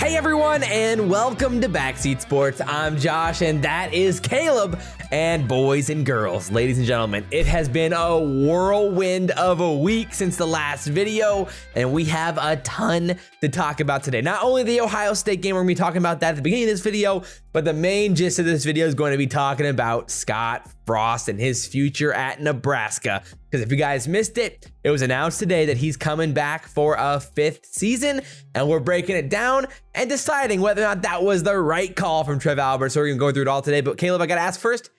Hey everyone, and welcome to Backseat Sports. I'm Josh, and that is Caleb. And boys and girls, ladies and gentlemen, it has been a whirlwind of a week since the last video, and we have a ton to talk about today. Not only the Ohio State game, we're going to be talking about that at the beginning of this video, but the main gist of this video is going to be talking about Scott Frost and his future at Nebraska. Because if you guys missed it, it was announced today that he's coming back for a 5th season, and we're breaking it down and deciding whether or not that was the right call from Trev Albert. So we're going to go through it all today. But Caleb, I got to ask first,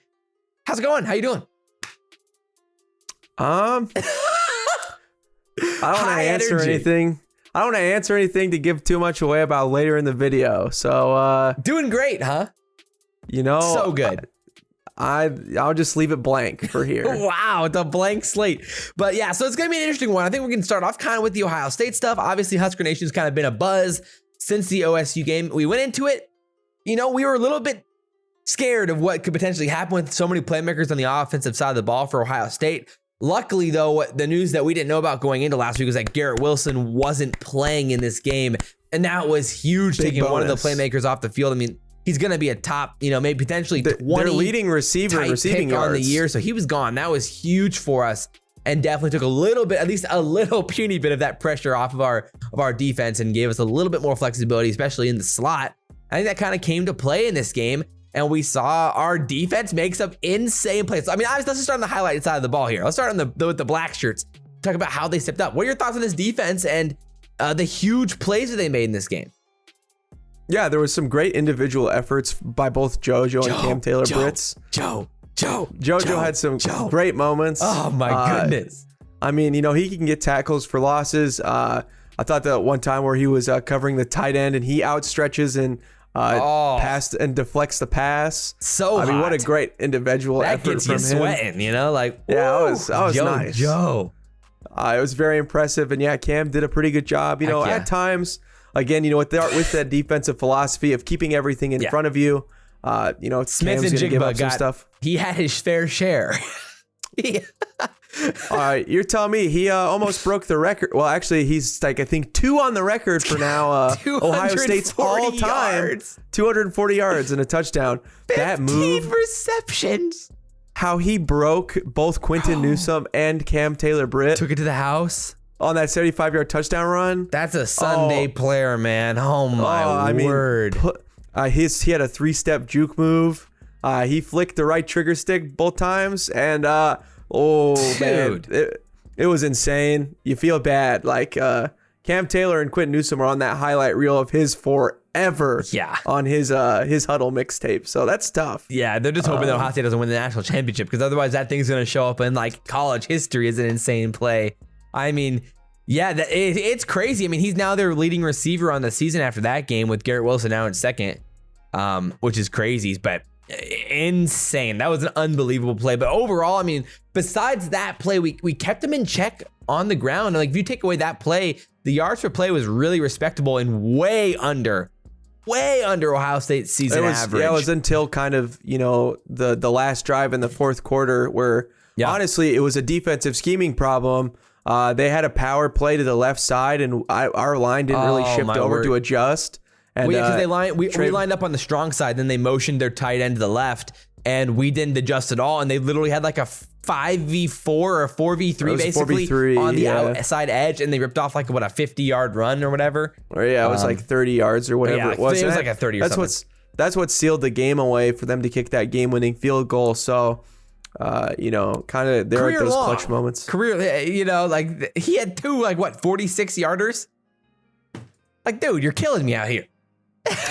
how's it going? How you doing? I don't want to answer anything. I don't want to answer anything to give too much away about later in the video. So doing great, huh? You know, so good. I'll just leave it blank for here. Wow, it's a blank slate. But yeah, so it's going to be an interesting one. I think we can start off kind of with the Ohio State stuff. Obviously, Husker Nation's kind of been a buzz since the OSU game. We went into it, you know, we were a little bit scared of what could potentially happen with so many playmakers on the offensive side of the ball for Ohio State. Luckily, though, the news that we didn't know about going into last week was that Garrett Wilson wasn't playing in this game. And that was huge, taking one of the playmakers off the field. I mean, he's going to be a top, you know, maybe potentially 20 their leading receiver in receiving yards on the year. So he was gone. That was huge for us and definitely took a little bit, at least a little puny bit of that pressure off of our defense and gave us a little bit more flexibility, especially in the slot. I think that kind of came to play in this game. And we saw our defense make some insane plays. I mean, obviously, let's just start on the highlight side of the ball here. Let's start on with the black shirts. Talk about how they stepped up. What are your thoughts on this defense and the huge plays that they made in this game? Yeah, there was some great individual efforts by both JoJo and Cam Taylor Britt. JoJo had some great moments. Oh my goodness. I mean, you know, he can get tackles for losses. I thought that one time where he was covering the tight end and he outstretches and passed and deflects the pass. I mean, what a great individual effort from him. That gets you sweating, you know, like, yeah, that was nice. Joe. It was very impressive. And yeah, Cam did a pretty good job. You know, at times, again, you know, with that defensive philosophy of keeping everything in front of you, you know, Smith and Jigba got stuff. He had his fair share. All right, you're telling me he almost broke the record. Well, actually, he's like, I think 2 on the record for now. Ohio State's all-time 240 yards and a touchdown. That move, 15 receptions. How he broke both Quinton Newsome and Cam Taylor Britt. Took it to the house on that 75-yard touchdown run. That's a Sunday player, man. Oh my word. He had a 3-step juke move. He flicked the right trigger stick both times, and man, it was insane. You feel bad. Like Cam Taylor and Quinton Newsome are on that highlight reel of his forever. Yeah. On his huddle mixtape. So that's tough. Yeah, they're just hoping that Ohio State doesn't win the national championship, because otherwise that thing's gonna show up in like college history as an insane play. I mean, yeah, it's crazy. I mean, he's now their leading receiver on the season after that game, with Garrett Wilson now in second, which is crazy, but insane. That was an unbelievable play. But overall, I mean, besides that play, we kept him in check on the ground. And like, if you take away that play, the yards per play was really respectable and way under Ohio State's season average. Yeah, it was until kind of, you know, the last drive in the fourth quarter where honestly it was a defensive scheming problem. They had a power play to the left side, and our line didn't really shift over to adjust. And because we lined up on the strong side, then they motioned their tight end to the left, and we didn't adjust at all. And they literally had like a 5v4 or 4v3 basically 4v3, on the outside edge, and they ripped off like a 50-yard run or whatever. Or it was like 30 yards or whatever it was. It was like a 30 or something. That's what sealed the game away for them to kick that game-winning field goal. So, you know, kind of there at those clutch moments. You know, like he had 2 46-yarders. Like, dude, you're killing me out here.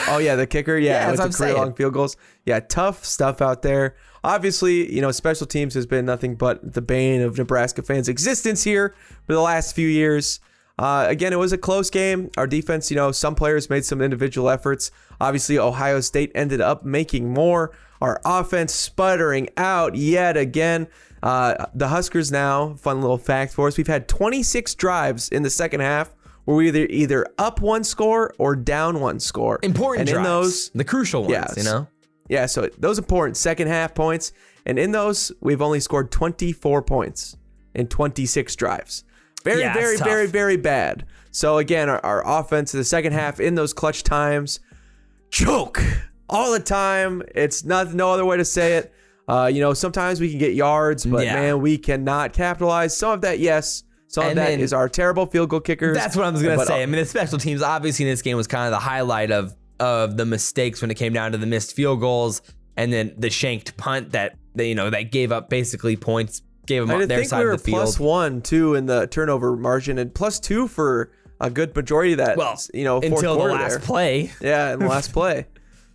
Oh yeah, the kicker. Yeah, with the career-long field goals. Yeah, tough stuff out there. Obviously, you know, special teams has been nothing but the bane of Nebraska fans' existence here for the last few years. Again, it was a close game. Our defense, you know, some players made some individual efforts. Obviously, Ohio State ended up making more. Our offense sputtering out yet again. The Huskers now, fun little fact for us, we've had 26 drives in the second half where we either up 1 score or down 1 score. Important and drives. In those, the crucial ones, you know? Yeah, so those important second half points. And in those, we've only scored 24 points in 26 drives. Very bad. So again, our offense in the second half in those clutch times, choke all the time. It's no other way to say it. Sometimes we can get yards, but man, we cannot capitalize. Some of that, yes. Some of that is our terrible field goal kickers. That's what I was going to say. I mean, the special teams, obviously, in this game was kind of the highlight of the mistakes when it came down to the missed field goals and then the shanked punt that gave up basically points, gave them their side of the field. +1 too in the turnover margin and +2 for a good majority of that. Well, fourth until the quarter last play. Yeah, in the last play.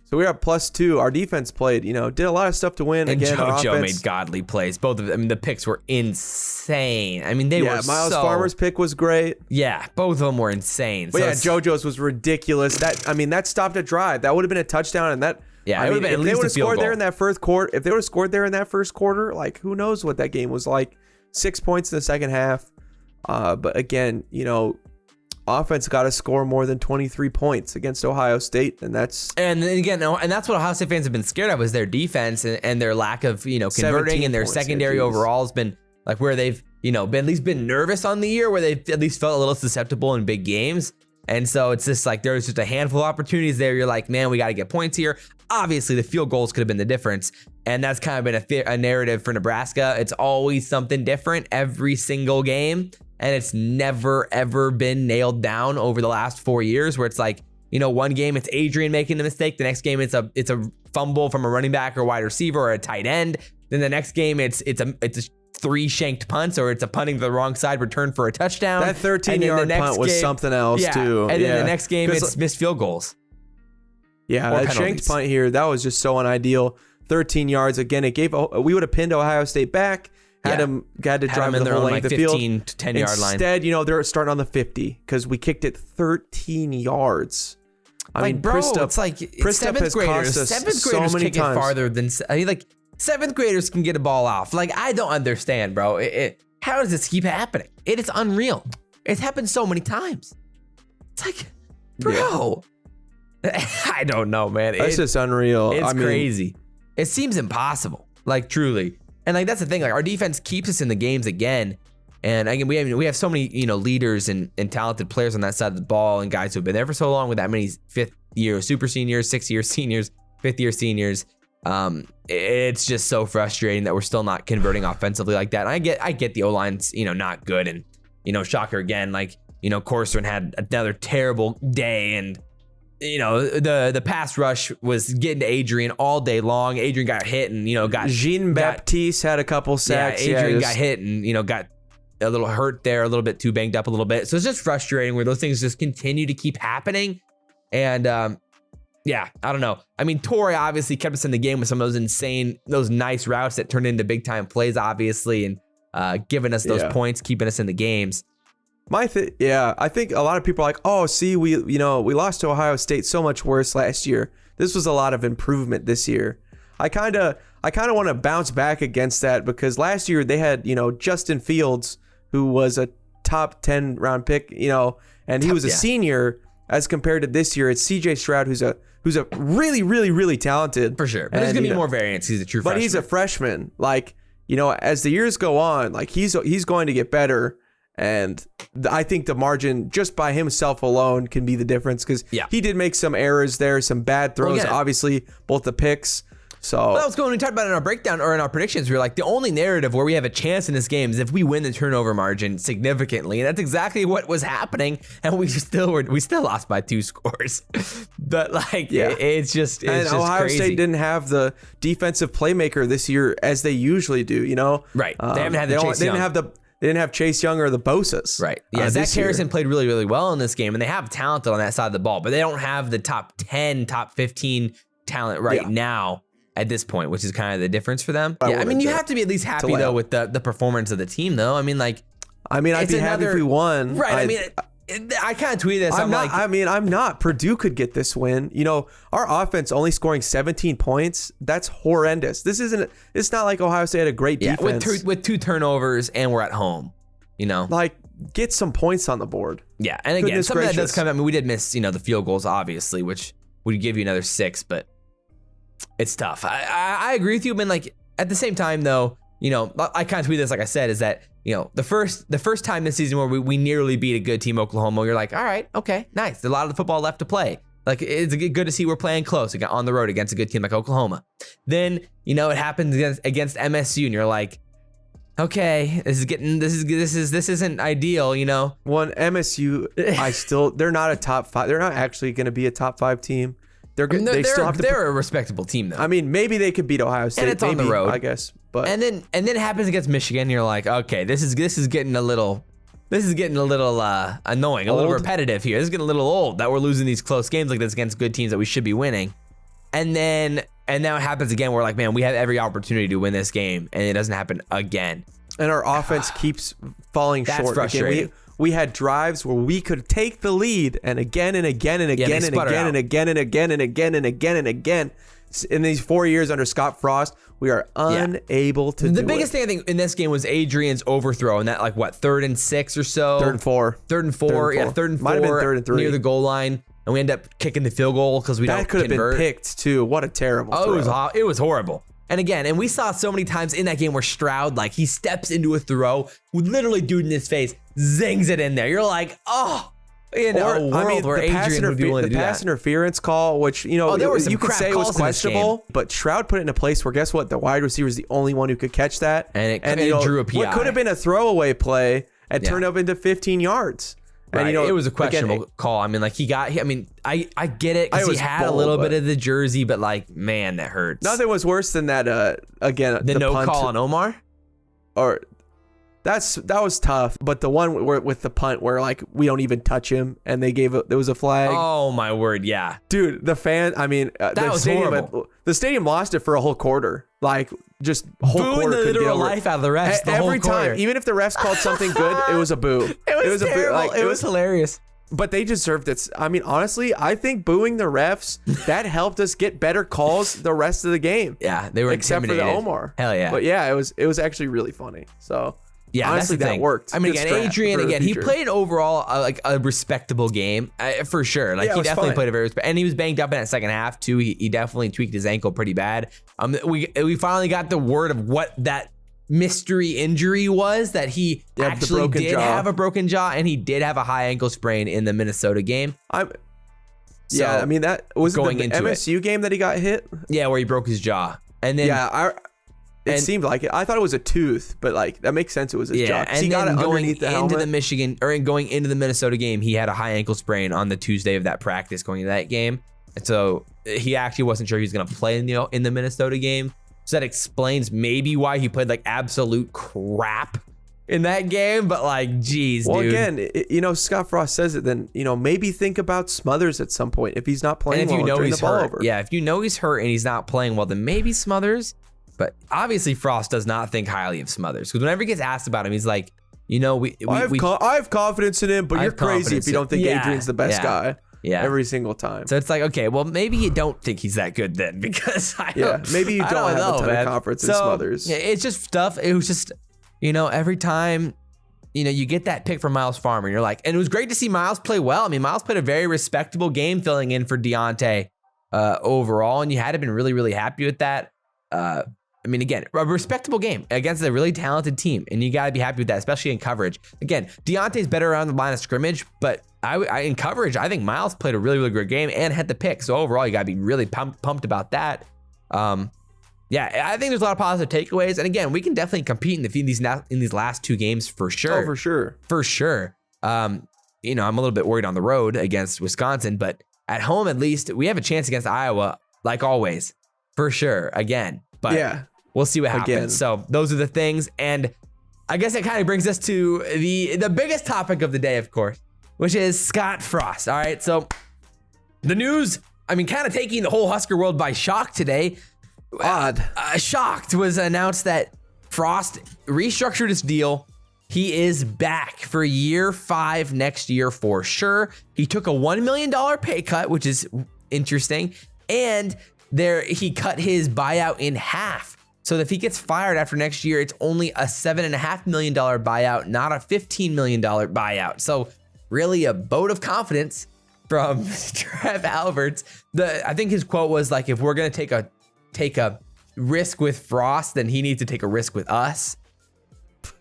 So we were at +2. Our defense played, did a lot of stuff to win. And again, JoJo made godly plays. Both of them. I mean, the picks were insane. I mean, they were Miles Farmer's pick was great. Yeah, both of them were insane. But JoJo's was ridiculous. That stopped a drive. That would have been a touchdown, and that. Yeah, it would have been at least a field goal. If they would have scored there in that first quarter, first quarter, like who knows what that game was like. 6 points in the second half. But again, offense got to score more than 23 points against Ohio State, and that's and that's what Ohio State fans have been scared of is their defense and their lack of converting, and their secondary overall has been like where they've been at least been nervous on the year, where they've at least felt a little susceptible in big games. And so it's just like there's just a handful of opportunities there. You're like, man, we got to get points here. Obviously, the field goals could have been the difference, and that's kind of been a narrative for Nebraska. It's always something different every single game. And it's never, ever been nailed down over the last 4 years where it's like, one game it's Adrian making the mistake. The next game it's a fumble from a running back or wide receiver or a tight end. Then the next game it's a 3 shanked punts or it's a punting to the wrong side return for a touchdown. That 13-yard punt was something else too. And then the next game it's missed field goals. Yeah, that shanked punt here, that was just so unideal. 13 yards. Again, we would have pinned Ohio State back. Had to drive the whole length of the field. 15 to 10 yard line. Instead, they're starting on the 50 because we kicked it 13 yards. I mean, it's like seventh graders. Seventh graders kick it farther than. Seventh graders can get a ball off. Like, I don't understand, bro. How does this keep happening? It is unreal. It's happened so many times. It's like, bro. Yeah. I don't know, man. It's just unreal. It's crazy. It seems impossible. Like, truly. And like that's the thing, like our defense keeps us in the games again. And again, we have so many, leaders and talented players on that side of the ball and guys who have been there for so long with that many 5th year super seniors, 6th year seniors, 5th year seniors. It's just so frustrating that we're still not converting offensively like that. And I get the O-line's, not good. And, shocker again, like, Corcoran had another terrible day and the pass rush was getting to Adrian all day long. Adrian got hit and, got Jean-Baptiste had a couple sacks. Yeah, Adrian got hit and, got a little hurt there, a little bit too banged up a little bit. So it's just frustrating where those things just continue to keep happening. And, I don't know. I mean, Torrey obviously kept us in the game with some of those nice routes that turned into big time plays, obviously, and giving us those points, keeping us in the games. I think a lot of people are like, oh, see, we lost to Ohio State so much worse last year. This was a lot of improvement this year. I kind of want to bounce back against that because last year they had, Justin Fields, who was a top 10 round pick, and he was a senior as compared to this year. It's CJ Stroud, who's a really, really, really talented. For sure. But there's going to be more variance. He's a true freshman. But he's a freshman. Like, as the years go on, like he's going to get better. And I think the margin just by himself alone can be the difference because he did make some errors there, some bad throws, obviously, both the picks. So that was going. We talked about it in our breakdown or in our predictions. We were like, the only narrative where we have a chance in this game is if we win the turnover margin significantly, and that's exactly what was happening. And we still lost by 2 scores. But it's just Ohio crazy. State didn't have the defensive playmaker this year as they usually do. Right? They haven't had They didn't have Chase Young or the Bosas. Right. Yeah, Zach Harrison played really, really well in this game, and they have talent on that side of the ball, but they don't have the top 10, top 15 talent now at this point, which is kind of the difference for them. You have to be at least happy, though, with the performance of the team, though. I'd be happy if we won. Right. I kind of tweeted this. I'm not. Purdue could get this win. Our offense only scoring 17 points. That's horrendous. It's not like Ohio State had a great defense. With 2 turnovers and we're at home, Like, get some points on the board. Yeah, and again, some of that does come. We did miss, the field goals, obviously, which would give you another 6, but it's tough. I agree with you, but at the same time, though, I kind of tweeted this, like I said, is that, the first time this season where we nearly beat a good team, Oklahoma, you're like, all right, okay, nice. There's a lot of the football left to play. Like, it's good to see we're playing close on the road against a good team like Oklahoma. Then, it happens against MSU, and you're like, okay, this isn't ideal, One, MSU, they're not a top 5. They're not actually going to be a top 5 team. They're a respectable team, though. I mean, maybe they could beat Ohio State. And it's on the road, I guess. But and then it happens against Michigan. And you're like, okay, this is getting a little annoying, a little repetitive here. This is getting a little old that we're losing these close games like this against good teams that we should be winning. And now it happens again. We're like, man, we have every opportunity to win this game, and it doesn't happen again. And our offense keeps falling short. That's frustrating. Again, we had drives where we could take the lead, and again and again and again and again and again and again and again and again and again. In these 4 years under Scott Frost, we are unable to do it. The biggest thing I think in this game was Adrian's overthrow, and that 3rd and 6 or so. 3rd and 4. 3rd and 4. Yeah, 3rd and 4. Might have been 3rd and 3. Near the goal line. And we end up kicking the field goal because we don't convert. That could have been picked, too. What a terrible throw. It was horrible. And we saw so many times in that game where Stroud, he steps into a throw with literally dude in his face, zings it in there. You're like, oh. In a world where Adrian would be willing to do that. The pass interference call, which, you could say it was questionable, but Stroud put it in a place where, guess what? The wide receiver is the only one who could catch that. And it drew a PI. What could have been a throwaway play and turned up into 15 yards. Right. And, it was a questionable call. I mean, I get it because he had a little bit of the jersey, but man, that hurts. Nothing was worse than that, the no punt call on Omar? Or... That was tough, but the one with the punt where we don't even touch him and there was a flag. Oh my word, yeah, dude. The fan, that was horrible. The stadium lost it for a whole quarter, just whole booing quarter. The literal life out of the refs every time, even if the refs called something good, it was a boo. It was terrible. It was hilarious. But they deserved it. I mean, honestly, I think booing the refs that helped us get better calls the rest of the game. Yeah, they were except for the Omar. Hell yeah. But yeah, it was actually really funny. So. Yeah, honestly, that worked. I mean, Adrian, he played overall a respectable game for sure. He definitely played a very and he was banged up in that second half too. He definitely tweaked his ankle pretty bad. We finally got the word of what that mystery injury was, that he actually did have a broken jaw and he did have a high ankle sprain in the Minnesota game. I mean, that was going into the MSU game that he got hit. Yeah, where he broke his jaw, and then It seemed like it. I thought it was a tooth, but that makes sense. It was his jaw. And he got it underneath the helmet. Going into the Minnesota game, he had a high ankle sprain on the Tuesday of that practice going into that game. And so he actually wasn't sure he was going to play in the Minnesota game. So that explains maybe why he played absolute crap in that game. But geez, well, dude. Again, Scott Frost says it. Then maybe think about Smothers at some point if he's not playing. And if he's hurt, if you know he's hurt and he's not playing well, then maybe Smothers. But obviously Frost does not think highly of Smothers, because whenever he gets asked about him, he's like, I have confidence in him, but you're crazy if you don't think Adrian's the best guy. Yeah. Every single time. So it's okay, well, maybe you don't think he's that good then, because maybe you don't have a ton of confidence in Smothers. Yeah, it's just stuff. It was just, every time, you get that pick from Miles Farmer, you're like, and it was great to see Miles play well. I mean, Miles played a very respectable game filling in for Deontay overall, and you had to been really, really happy with that. I mean, again, a respectable game against a really talented team, and you got to be happy with that, especially in coverage. Again, Deontay's better around the line of scrimmage, but in coverage, I think Miles played a really, really great game and had the pick. So overall, you got to be really pumped about that. I think there's a lot of positive takeaways, and again, we can definitely compete in these last 2 games for sure. Oh, for sure. I'm a little bit worried on the road against Wisconsin, but at home, at least, we have a chance against Iowa, like always, for sure. Again, but yeah. We'll see what happens. So those are the things. And I guess it kind of brings us to the biggest topic of the day, of course, which is Scott Frost. All right. So the news, kind of taking the whole Husker world by shock today. Shocked was announced that Frost restructured his deal. He is back for year 5 next year for sure. He took a $1 million pay cut, which is interesting. And he cut his buyout in half. So if he gets fired after next year, it's only a $7.5 million buyout, not a $15 million buyout. So really a vote of confidence from Trev Alberts. I think his quote was if we're going to take a risk with Frost, then he needs to take a risk with us.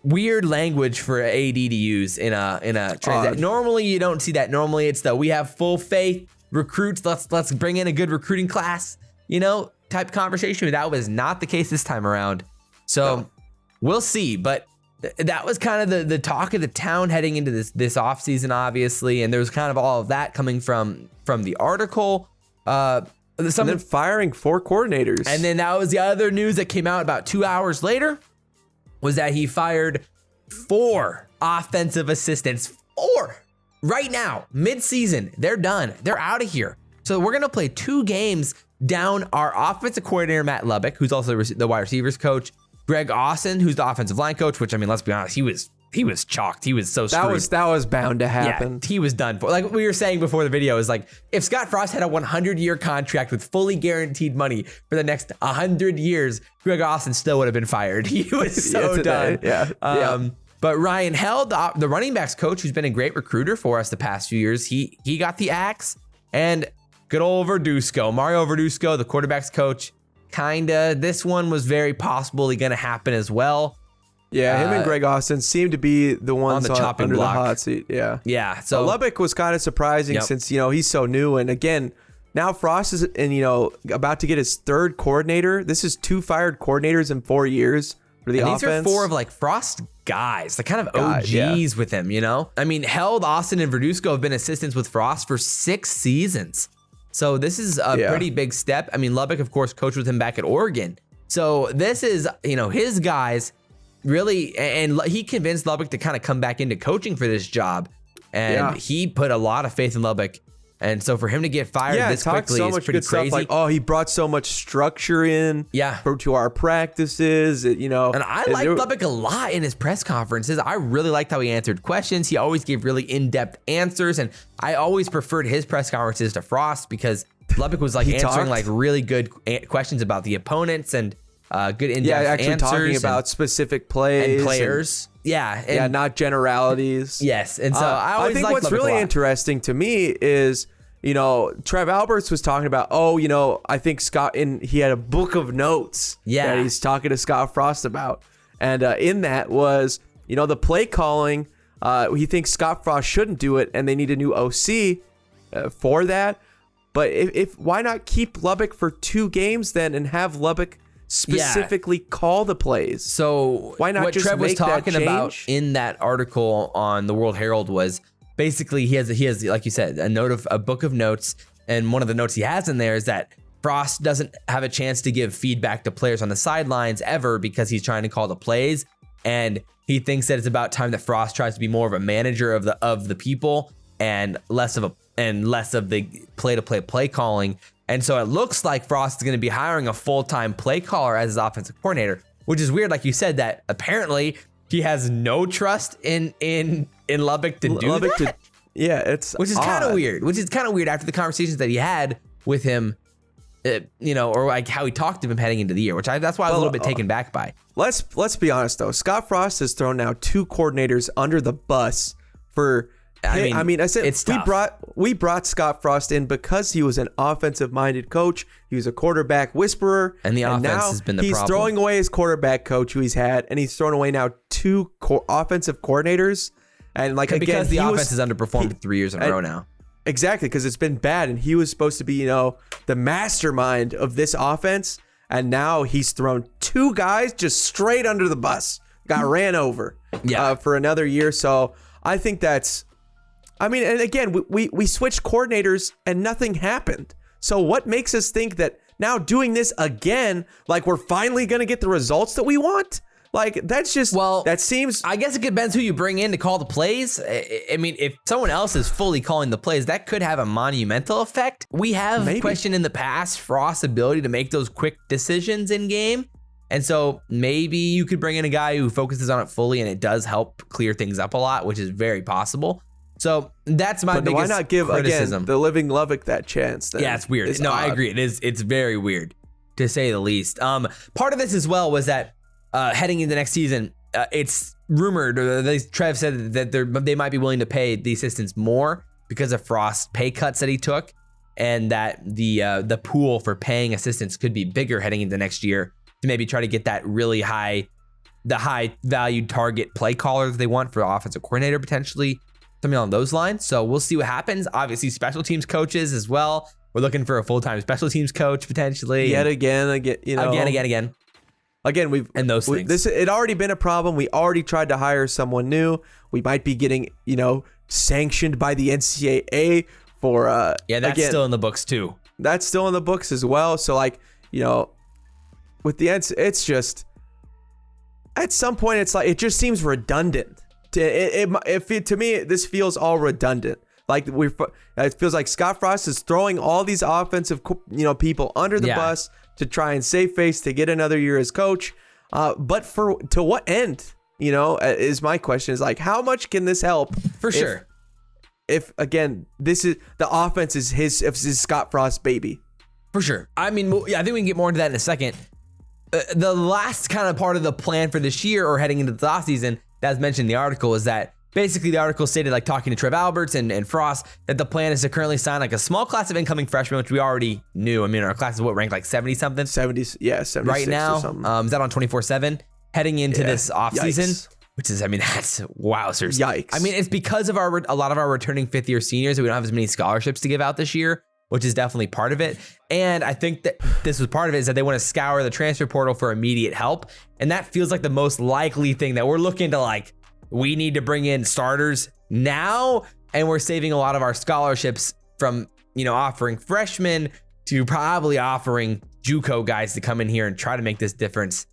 Weird language for AD to use in a transaction. Normally you don't see that. Normally it's we have full faith, recruits, let's bring in a good recruiting class, type conversation. That was not the case this time around. So we'll see. But that was kind of the talk of the town heading into this offseason, obviously. And there was kind of all of that coming from the article. And then firing 4 coordinators. And then that was the other news that came out about 2 hours later, was that he fired 4 offensive assistants. 4 right now, mid-season. They're done. They're out of here. So we're going to play 2 games down our offensive coordinator, Matt Lubbock, who's also the wide receivers coach, Greg Austin, who's the offensive line coach, which, I mean, let's be honest, he was chalked. He was so screwed. That was bound to happen. Yeah, he was done for. Like we were saying before the video, is like if Scott Frost had a 100-year contract with fully guaranteed money for the next 100 years, Greg Austin still would have been fired. He was so done. Yeah. But Ryan Held, the running backs coach, who's been a great recruiter for us the past few years, he got the axe. And good old Mario Verduzco, the quarterbacks coach, this one was very possibly going to happen as well. Yeah, him and Greg Austin seem to be the ones on the chopping under block. The hot seat. Yeah. Yeah. So Lubbock was kind of surprising since, he's so new. And again, now Frost is about to get his 3rd coordinator. This is 2 fired coordinators in 4 years for the offense. These are 4 of Frost guys, the kind of OGs with him, I mean, Held, Austin, and Verduzco have been assistants with Frost for 6 seasons. So this is a pretty big step. I mean, Lubbock, of course, coached with him back at Oregon. So this is, his guys really, and he convinced Lubbock to kind of come back into coaching for this job. And he put a lot of faith in Lubbock. And so for him to get fired this quickly is pretty crazy. He brought so much structure in to our practices, And I like Lubbock a lot in his press conferences. I really liked how he answered questions. He always gave really in-depth answers. And I always preferred his press conferences to Frost because Lubbock was answering really good questions about the opponents and good in-depth answers. Talking about specific plays. And players. Not generalities. Yes. And so I think what's really interesting to me is, Trev Alberts was talking about, I think Scott, he had a book of notes that he's talking to Scott Frost about. And in that was, the play calling, he thinks Scott Frost shouldn't do it and they need a new OC for that. But if why not keep Lubbock for 2 games then and have Lubbock specifically call the plays? So why not what just Trev was make talking that about in that article on the World Herald was basically he has like you said a book of notes, and one of the notes he has in there is that Frost doesn't have a chance to give feedback to players on the sidelines ever because he's trying to call the plays, and he thinks that it's about time that Frost tries to be more of a manager of the people and less of the play calling. And so it looks like Frost is going to be hiring a full-time play caller as his offensive coordinator, which is weird. Like you said, that apparently he has no trust in Lubbock to do that. Which is kind of weird. Which is kind of weird after the conversations that he had with him, or like how he talked to him heading into the year. That's why I was a little bit taken back by. Let's be honest though. Scott Frost has thrown now 2 coordinators under the bus for. I said it's we brought Scott Frost in because he was an offensive-minded coach. He was a quarterback whisperer, and offense now has been the he's problem. throwing away his quarterback coach who he's had, and he's thrown away now 2 offensive coordinators. And because the offense has underperformed 3 years in a row now. Exactly, because it's been bad, and he was supposed to be the mastermind of this offense, and now he's thrown 2 guys just straight under the bus. Got ran over for another year. So I think that's. And again, we switched coordinators and nothing happened. So what makes us think that now doing this again, we're finally going to get the results that we want? That's just, that seems. I guess it depends who you bring in to call the plays. I mean, if someone else is fully calling the plays, that could have a monumental effect. We have questioned in the past Frost's ability to make those quick decisions in game. And so maybe you could bring in a guy who focuses on it fully and it does help clear things up a lot, which is very possible. So that's my biggest criticism. Why not give, again, the living Lubbock that chance then? Yeah, it's weird. It's odd. I agree. It's very weird, to say the least. Part of this as well was that heading into next season, it's rumored, or Trev said that they might be willing to pay the assistants more because of Frost's pay cuts that he took, and that the pool for paying assistants could be bigger heading into next year to maybe try to get that really high valued target play caller that they want for the offensive coordinator, potentially something along those lines. So we'll see what happens. Obviously, special teams coaches as well. We're looking for a full-time special teams coach potentially. Again, things. It already been a problem. We already tried to hire someone new. We might be getting, sanctioned by the NCAA for that's still in the books too. That's still in the books as well. So with the it's just at some point it's like it just seems redundant. To me, this feels all redundant. Like it feels like Scott Frost is throwing all these offensive people under the bus to try and save face to get another year as coach. But to what end? Is my question. Is like, how much can this help? For sure. If again, this is the offense is his Scott Frost baby. For sure. I mean, I think we can get more into that in a second. The last kind of part of the plan for this year or heading into the offseason, as mentioned in the article, is that basically the article stated, like talking to Trev Alberts and Frost, that the plan is to currently sign like a small class of incoming freshmen, which we already knew. I mean, our class is ranked like 70 something? 70s, yeah, 76 right now. Or something. Is that on 24/7? Heading into this offseason, which is, that's wowzers. Yikes. I mean, it's because of a lot of our returning fifth year seniors that we don't have as many scholarships to give out this year, which is definitely part of it. And I think that this was part of it, is that they want to scour the transfer portal for immediate help. And that feels like the most likely thing that we're looking to, we need to bring in starters now. And we're saving a lot of our scholarships from, offering freshmen to probably offering JUCO guys to come in here and try to make this difference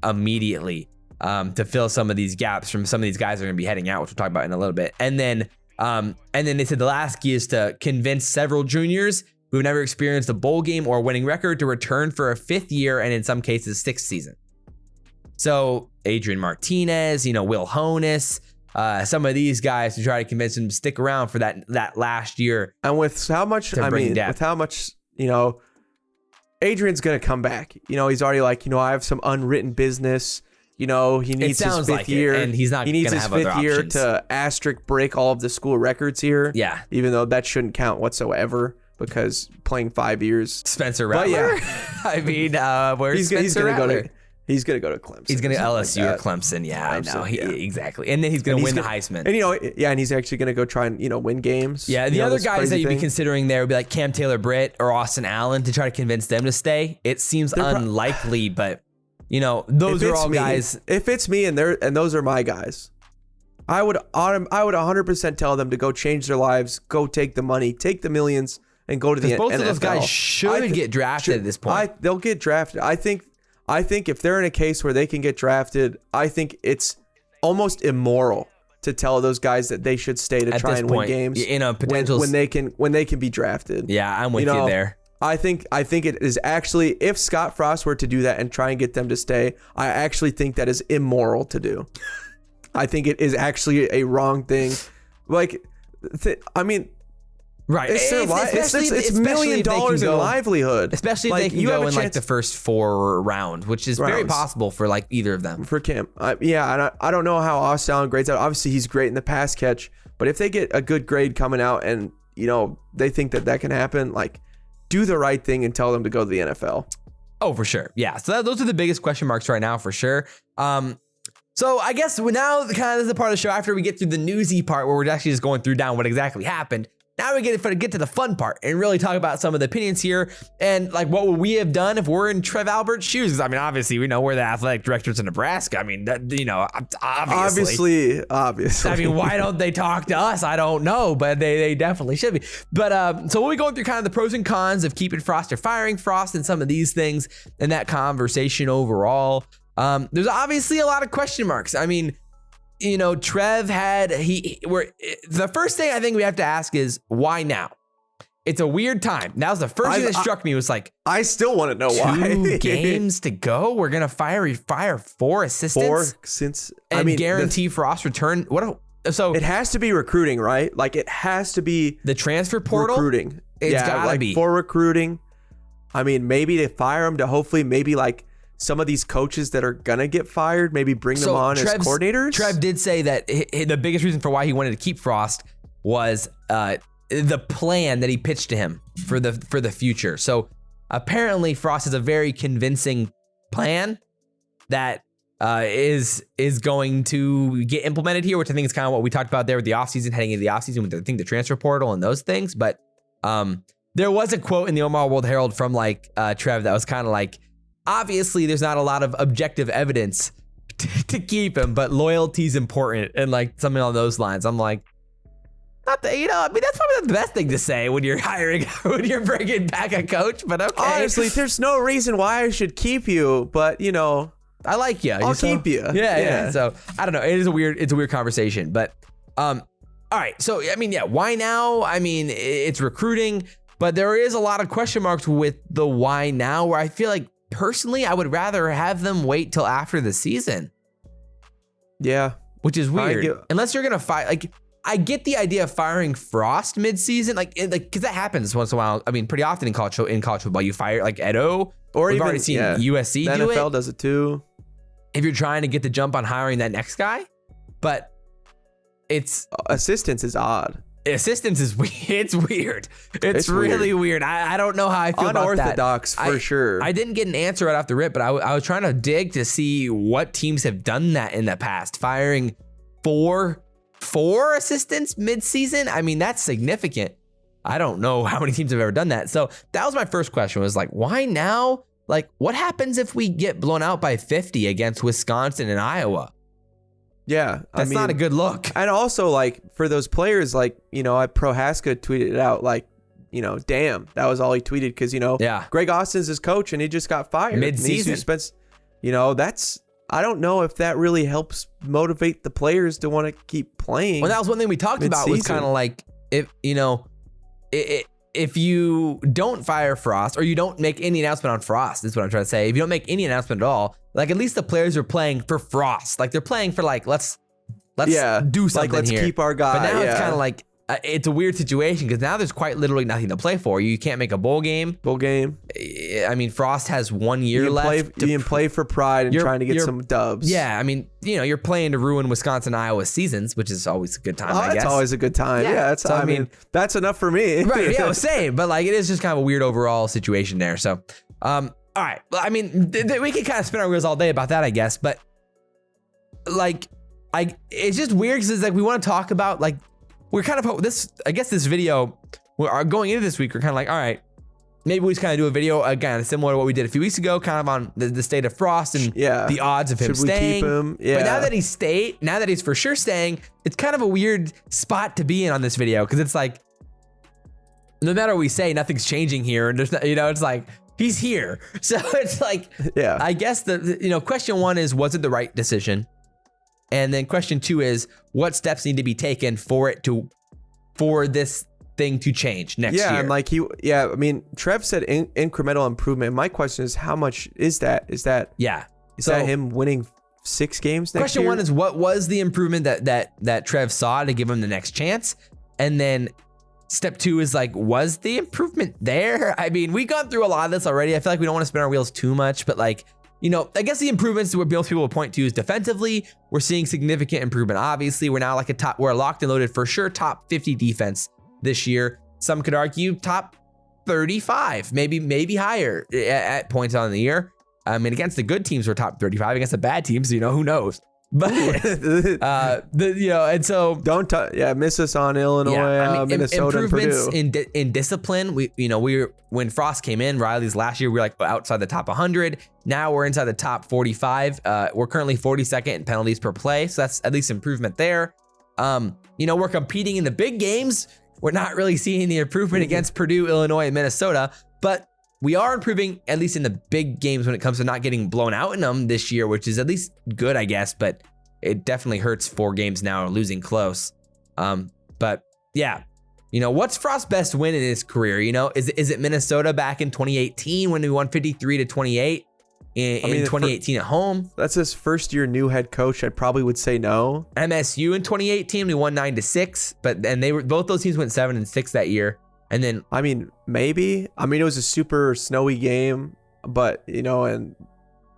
immediately, to fill some of these gaps from some of these guys that are going to be heading out, which we'll talk about in a little bit. And then they said the last key is to convince several juniors who've never experienced a bowl game or winning record to return for a fifth year and in some cases sixth season. So Adrian Martinez, Will Honus, some of these guys to try to convince them to stick around for that last year. And with how much, Adrian's going to come back. He's already I have some unwritten business. He needs his fifth year, and he's not. He needs his have fifth year options. to asterisk break all of the school records here. Yeah, even though that shouldn't count whatsoever because playing 5 years. Spencer Rattler. I mean, where's Spencer Rattler? He's gonna go to Clemson. He's gonna LSU or Clemson. Yeah, Clemson, I know. Exactly. And then he's gonna win the Heisman. And and he's actually gonna go try and win games. Yeah, the other guys that you'd be considering there would be like Cam Taylor Britt or Austin Allen to try to convince them to stay. It seems unlikely, but those are all guys. If it's me and those are my guys, I would 100% tell them to go change their lives, go take the money, take the millions, and go to the NFL. Both of those guys should get drafted at this point. They'll get drafted. I think if they're in a case where they can get drafted, I think it's almost immoral to tell those guys that they should stay to try and win games in a potential when they can be drafted. Yeah, I'm with you there. I think it is actually, if Scott Frost were to do that and try and get them to stay, I actually think that is immoral to do. I think it is actually a wrong thing. Right. It's $1 million in livelihood. Especially if they can go in the first 4 rounds, which is very possible for either of them. For Cam. And I don't know how Austin Allen grades out. Obviously, he's great in the pass catch. But if they get a good grade coming out and, they think that can happen, do the right thing and tell them to go to the NFL. Oh, for sure. Yeah. So those are the biggest question marks right now, for sure. So I guess now this is the part of the show after we get through the newsy part where we're actually just going through down what exactly happened. Now we get to the fun part and really talk about some of the opinions here and what would we have done if we're in Trev Albert's shoes. I mean, obviously we know we're the athletic directors of Nebraska. I mean, obviously. I mean, why don't they talk to us? I don't know, but they definitely should be. But so we'll be going through kind of the pros and cons of keeping Frost or firing Frost and some of these things and that conversation overall. There's obviously a lot of question marks. I mean, Trev the first thing I think we have to ask is why now? It's a weird time. That was the first thing that struck me was I still want to know why. 2 games to go. We're going to fire 4 assistants. Guarantee Frost return. So it has to be recruiting, right? It has to be the transfer portal recruiting. It's gotta be for recruiting. I mean, maybe they fire him to hopefully maybe some of these coaches that are going to get fired, maybe bring them on as coordinators. Trev did say that the biggest reason for why he wanted to keep Frost was the plan that he pitched to him for the future. So apparently Frost has a very convincing plan that is going to get implemented here, which I think is kind of what we talked about there with the offseason, heading into the offseason with the transfer portal and those things. But there was a quote in the Omaha World Herald from Trev that was kind of like, obviously there's not a lot of objective evidence to keep him, but loyalty's important, and like something on those lines. I'm like, not that, I mean, that's probably the best thing to say when you're bringing back a coach, but okay. Honestly, there's no reason why I should keep you, but I like you. I'll keep you. Yeah. So I don't know. It's a weird conversation, but all right. So I mean, yeah. Why now? I mean, it's recruiting, but there is a lot of question marks with the why now. Where I feel like personally, I would rather have them wait till after the season. Yeah, which is weird. Unless you're gonna fire. Like, I get the idea of firing Frost mid-season, because that happens once in a while. I mean, pretty often in college football, you fire like Edo, or we've already seen USC the do it. NFL does it too. If you're trying to get the jump on hiring that next guy, but it's assistance is odd. Assistance is it's weird. It's really weird. I don't know how I feel about that. Unorthodox for sure. I didn't get an answer right off the rip, but I was trying to dig to see what teams have done that in the past. Firing four assistants mid-season. I mean, that's significant. I don't know how many teams have ever done that. So that was my first question, was like, why now? Like, what happens if we get blown out by 50 against Wisconsin and Iowa? Yeah, that's not a good look. And also, like, for those players, like, Prohaska tweeted it out, like, damn, that was all he tweeted, because Greg Austin's his coach and he just got fired mid-season. That's, I don't know if that really helps motivate the players to want to keep playing. Well, that was one thing we talked about, was kind of like, if you don't fire Frost, or you don't make any announcement on Frost, is what I'm trying to say. If you don't make any announcement at all, like, at least the players are playing for Frost. Like, they're playing for like, let's do something, like, let's here. Keep our guy. But now it's kind of like, it's a weird situation, because now there's quite literally nothing to play for. You can't make a bowl game. I mean, Frost has 1 year left. You can play for pride and trying to get some dubs. Yeah, I mean, you're playing to ruin Wisconsin, Iowa seasons, which is always a good time, I guess. That's always a good time. Yeah, I mean, that's enough for me. Right, yeah, same. But like, it is just kind of a weird overall situation there. So, all right. Well, I mean, we can kind of spin our wheels all day about that, I guess. But like, it's just weird, because it's like, we want to talk about, like, we're kind of this video, we're going into this week, we're kind of like, all right, maybe we just kind of do a video again, similar to what we did a few weeks ago, kind of on the state of Frost and the odds of him staying. Should we keep him? Yeah. But now that he's for sure staying, it's kind of a weird spot to be in on this video, because it's like, no matter what we say, nothing's changing here, and there's it's like, he's here. So it's like, I guess the question one is, was it the right decision? And then question two is, what steps need to be taken for this thing to change next year? Yeah, and I mean, Trev said incremental improvement. My question is, how much is that? Is that him winning 6 games next year? Question one is, what was the improvement that Trev saw to give him the next chance? And then step two is like, was the improvement there? I mean, we've gone through a lot of this already. I feel like we don't want to spin our wheels too much, but like, I guess the improvements that most people will point to is defensively, we're seeing significant improvement. Obviously, we're now like we're a locked and loaded for sure top 50 defense this year. Some could argue top 35, maybe higher at points on the year. I mean, against the good teams, we're top 35. Against the bad teams, who knows? But and so miss us on Illinois, Minnesota, improvements and Purdue. in discipline. We were, when Frost came in, Riley's last year, we were like outside the top 100. Now we're inside the top 45. We're currently 42nd in penalties per play, so that's at least improvement there. We're competing in the big games. We're not really seeing the improvement against Purdue, Illinois, and Minnesota, but we are improving at least in the big games when it comes to not getting blown out in them this year, which is at least good, I guess, but it definitely hurts 4 games now, losing close. But yeah, what's Frost's best win in his career? Is it Minnesota back in 2018 when we won 53-28 in 2018 at home? That's his first year new head coach. I probably would say no. MSU in 2018, we won 9-6, but both those teams went 7-6 that year. And then, I mean, maybe. I mean, it was a super snowy game, but and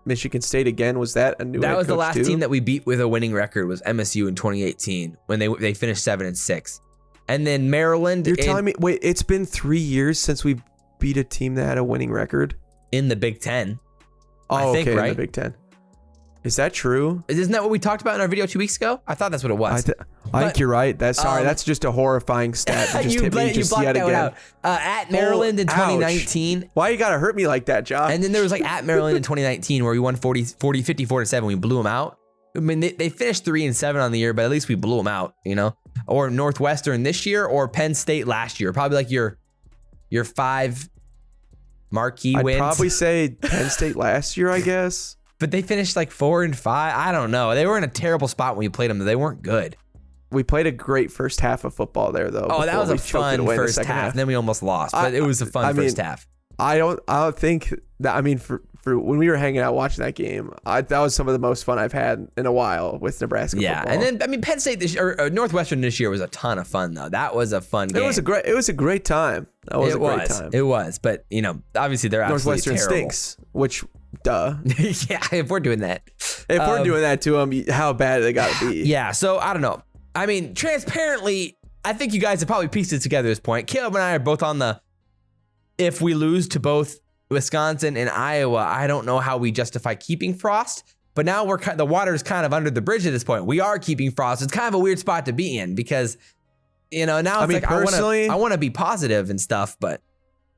Michigan State again, was that a new? That head was the coach last too? team that we beat with a winning record, was MSU in 2018 when they finished 7-6. And then Maryland. You're telling me, wait, it's been 3 years since we beat a team that had a winning record in the Big Ten. I think, right? In the Big Ten. Is that true? Isn't that what we talked about in our video 2 weeks ago? I thought that's what it was. I think you're right. That's just a horrifying stat that just hit me just yet again. Out. At Maryland in 2019. Ouch. Why you gotta hurt me like that, Josh? And then there was like at Maryland in 2019 where we won 54-7. We blew them out. I mean, they finished 3-7 on the year, but at least we blew them out, you know? Or Northwestern this year, or Penn State last year. Probably like your 5 marquee wins. I'd probably say Penn State last year, I guess. But they finished like 4-5. I don't know. They were in a terrible spot when we played them. They weren't good. We played a great first half of football there, though. Oh, that was a fun first half. And then we almost lost, but it was a fun first half. I don't think that. I mean, for when we were hanging out watching that game, that was some of the most fun I've had in a while with Nebraska football. And then I mean, Penn State this year, or Northwestern this year was a ton of fun though. That was a fun game. It was a great time. That was a great time. It was, but you know, obviously they're absolutely Northwestern terrible. stinks. Which, duh. Yeah, if we're doing that, we're doing that to them, how bad they got to be. Yeah. So I don't know. I mean, transparently, I think you guys have probably pieced it together at this point. Caleb and I are both on the, if we lose to both Wisconsin and Iowa, I don't know how we justify keeping Frost. But now the water's kind of under the bridge at this point. We are keeping Frost. It's kind of a weird spot to be in because, you know, now it's I want to be positive and stuff, but.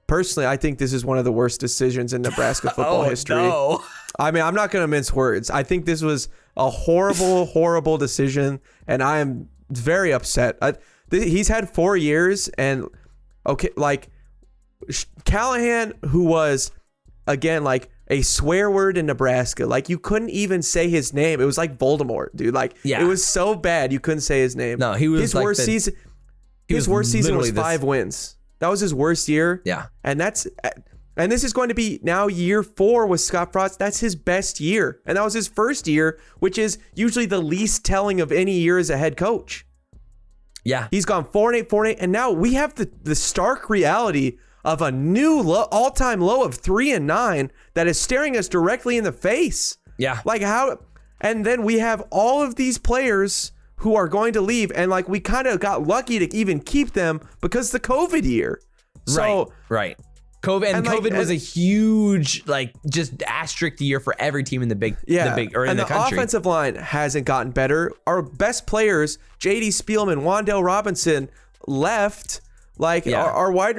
Personally, I think this is one of the worst decisions in Nebraska football history. No. I mean, I'm not going to mince words. I think this was a horrible, horrible decision, and I am very upset. He's had 4 years, and Callahan, who was, again, like a swear word in Nebraska. Like, you couldn't even say his name. It was like Voldemort, dude. Like, It was so bad you couldn't say his name. No, he was his worst season. His worst season was 5 wins. That was his worst year. Yeah. And this is going to be now year 4 with Scott Frost. That's his best year. And that was his first year, which is usually the least telling of any year as a head coach. Yeah. He's gone 4-8. And now we have the stark reality of a new all-time low of 3-9 that is staring us directly in the face. Yeah. Like how, and then we have all of these players who are going to leave, and like we kind of got lucky to even keep them because the COVID year. So, right. COVID was a huge, like, just asterisk year for every team in the big, in the country. The offensive line hasn't gotten better. Our best players, J.D. Spielman, Wan'Dale Robinson, left. Like our wide,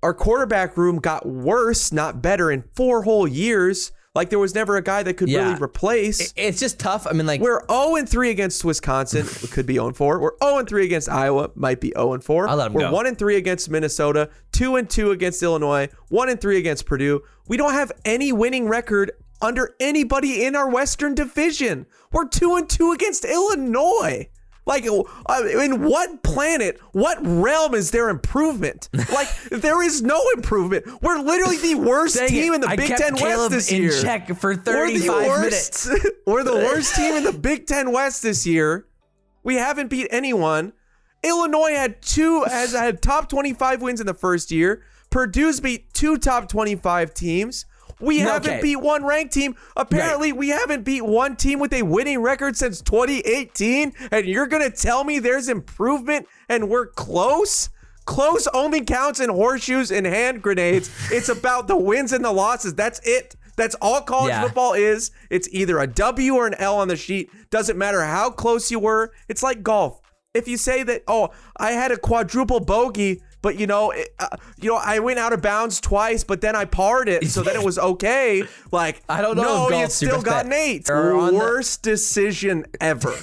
our quarterback room got worse, not better, in 4 whole years. Like, there was never a guy that could really replace. It's just tough. I mean, like, we're 0-3 against Wisconsin. We could be 0-4. We're 0-3 against Iowa. Might be 0-4. I'll let them go. We're 1-3 against Minnesota. 2-2 against Illinois. 1-3 against Purdue. We don't have any winning record under anybody in our Western Division. We're 2-2 against Illinois. Like, in what planet, what realm is there improvement? Like, there is no improvement. We're literally the worst team in the Big Ten West this year. In check for 35 minutes. We're the worst team in the Big Ten West this year. We haven't beat anyone. Illinois had top 25 wins in the first year. Purdue's beat 2 top 25 teams. We haven't beat one ranked team. Apparently, we haven't beat one team with a winning record since 2018. And you're going to tell me there's improvement and we're close? Close only counts in horseshoes and hand grenades. It's about the wins and the losses. That's it. That's all college football is. It's either a W or an L on the sheet. Doesn't matter how close you were. It's like golf. If you say that, I had a quadruple bogey, but I went out of bounds twice, but then I parred it, so then it was okay. Like, I don't know. No, you still got an 8. Worst decision ever.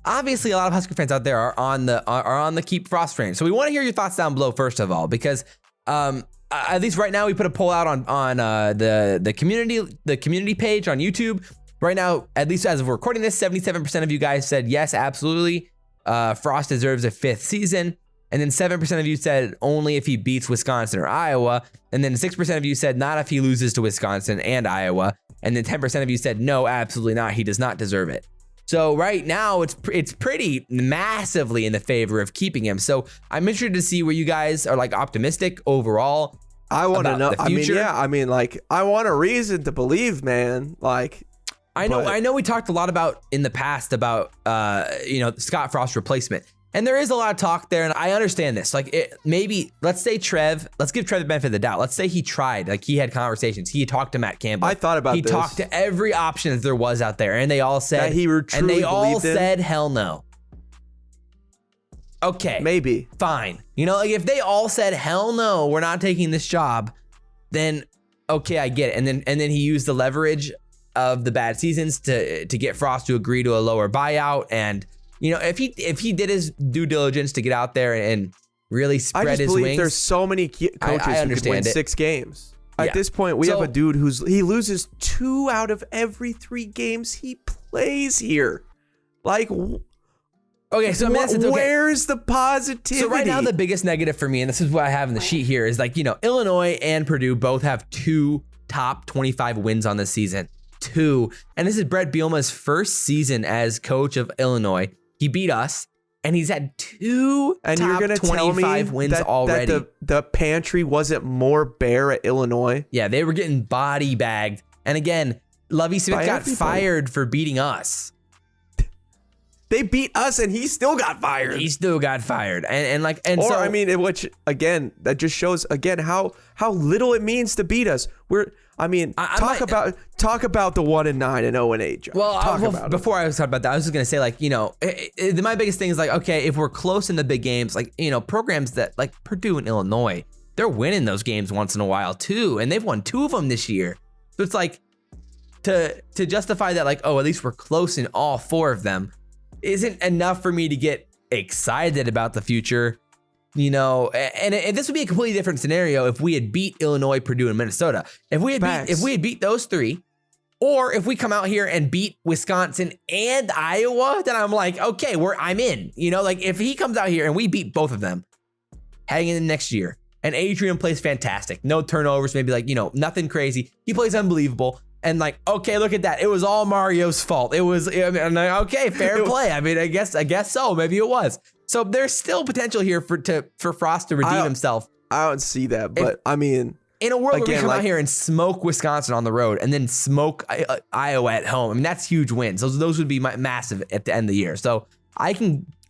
Obviously, a lot of Husker fans out there are on the keep Frost train. So we want to hear your thoughts down below first of all, because at least right now we put a poll out on the community page on YouTube. Right now, at least as of recording this, 77% of you guys said yes, absolutely. Frost deserves a 5th season. And then 7% of you said only if he beats Wisconsin or Iowa. And then 6% of you said not if he loses to Wisconsin and Iowa. And then 10% of you said no, absolutely not. He does not deserve it. So right now it's pretty massively in the favor of keeping him. So I'm interested to see where you guys are like optimistic overall. I want to know. I want a reason to believe, man. Like, I know we talked a lot about in the past about Scott Frost's replacement. And there is a lot of talk there, and I understand this. Like, maybe, let's give Trev the benefit of the doubt. Let's say he tried, like he had conversations. He talked to Matt Campbell. I thought about this. He talked to every option that there was out there, and they all said, hell no. Okay. Maybe. Fine. Like if they all said, hell no, we're not taking this job, then okay, I get it. And then he used the leverage of the bad seasons to get Frost to agree to a lower buyout. And if he did his due diligence to get out there and really spread his wings. There's so many coaches who could win 6 games. Yeah. At this point, we have a dude he loses 2 out of every 3 games he plays here. Like, okay, so where's the positivity? So right now, the biggest negative for me, and this is what I have in the sheet here, is like, Illinois and Purdue both have 2 top 25 wins on this season. 2. And this is Brett Bielema's first season as coach of Illinois. He beat us, and he's had 2 and top you're gonna 25 wins already. That the pantry wasn't more bare at Illinois. Yeah, they were getting body bagged. And again, Lovie Smith got fired for beating us. They beat us, and he still got fired. Which again, that just shows again how little it means to beat us. Talk about the 1-9 and 0-8. Josh. Well, before I was talking about that, I was just gonna say, like, my biggest thing is like, okay, if we're close in the big games, like, programs that like Purdue and Illinois, they're winning those games once in a while too, and they've won 2 of them this year. So it's like to justify that, like, oh, at least we're close in all 4 of them, isn't enough for me to get excited about the future. And this would be a completely different scenario if we had beat Illinois, Purdue, and Minnesota. If we had beat those 3, or if we come out here and beat Wisconsin and Iowa, then I'm like, okay, I'm in. Like if he comes out here and we beat both of them, heading into next year, and Adrian plays fantastic, no turnovers, maybe like nothing crazy. He plays unbelievable. And like, okay, look at that. It was all Mario's fault. It was, okay, fair play. I mean, I guess so. Maybe it was. So there's still potential here for Frost to redeem himself. I don't see that, but in a world where we come out here and smoke Wisconsin on the road and then smoke Iowa at home, I mean, that's huge wins. Those would be massive at the end of the year. So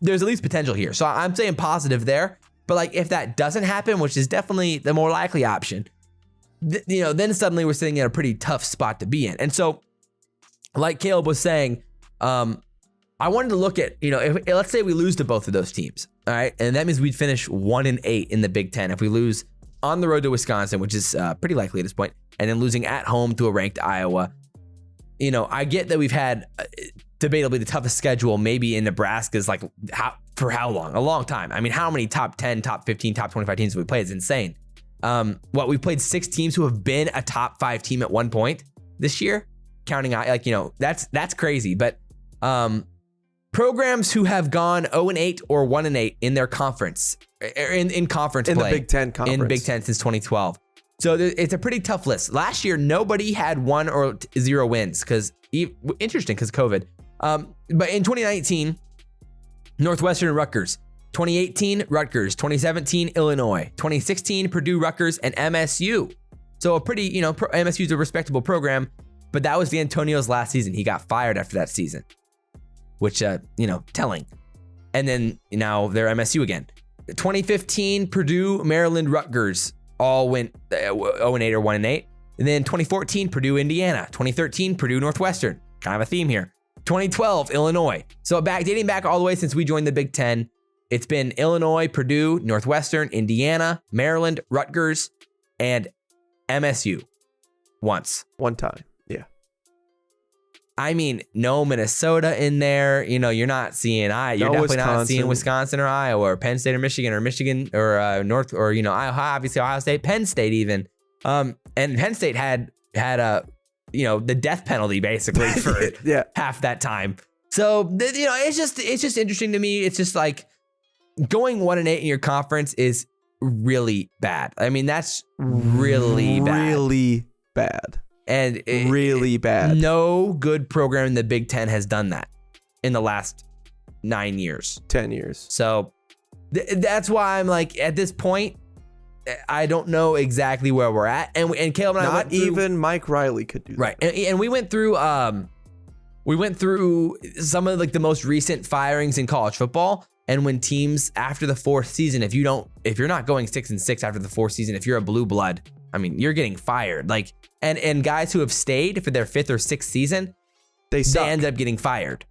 there's at least potential here. So I'm saying positive there. But like, if that doesn't happen, which is definitely the more likely option, then suddenly we're sitting in a pretty tough spot to be in. And so, like Caleb was saying, I wanted to look at, if let's say we lose to both of those teams, all right, and that means we'd finish 1-8 in the Big Ten if we lose on the road to Wisconsin, which is pretty likely at this point, and then losing at home to a ranked Iowa. I get that we've had debatably the toughest schedule, maybe in Nebraska's like for how long? A long time. I mean, how many top 10, top 15, top 25 teams have we played? It's insane. We've played 6 teams who have been a top 5 team at one point this year, counting that's crazy. But programs who have gone 0-8 or 1-8 in their conference, in conference play, in the Big Ten conference, in Big Ten since 2012. So it's a pretty tough list. Last year, nobody had 1 or 0 wins because COVID. But in 2019, Northwestern and Rutgers. 2018, Rutgers. 2017, Illinois. 2016, Purdue, Rutgers, and MSU. So a pretty, MSU's a respectable program, but that was D'Antonio's last season. He got fired after that season, which, telling. And then now they're MSU again. 2015, Purdue, Maryland, Rutgers all went 0-8 or 1-8. And then 2014, Purdue, Indiana. 2013, Purdue, Northwestern. Kind of a theme here. 2012, Illinois. So dating back all the way since we joined the Big Ten, it's been Illinois, Purdue, Northwestern, Indiana, Maryland, Rutgers, and MSU. One time. Yeah. I mean, no Minnesota in there. You're not seeing definitely not seeing Wisconsin or Iowa or Penn State or Michigan or North or obviously Ohio State, Penn State even. And Penn State had a the death penalty basically for half that time. So it's just interesting to me. It's just like going 1-8 in your conference is really bad. I mean, that's really bad. Really bad. And really bad. No good program in the Big Ten has done that in the last 9 years. 10 years. So that's why I'm like, at this point, I don't know exactly where we're at. And Caleb and I not even Mike Riley could do that. Right. And we went through some of like the most recent firings in college football. And when teams after the 4th season, if you're not going 6-6 after the 4th season, if you're a blue blood, I mean, you're getting fired. Like, and guys who have stayed for their 5th or 6th season, they end up getting fired.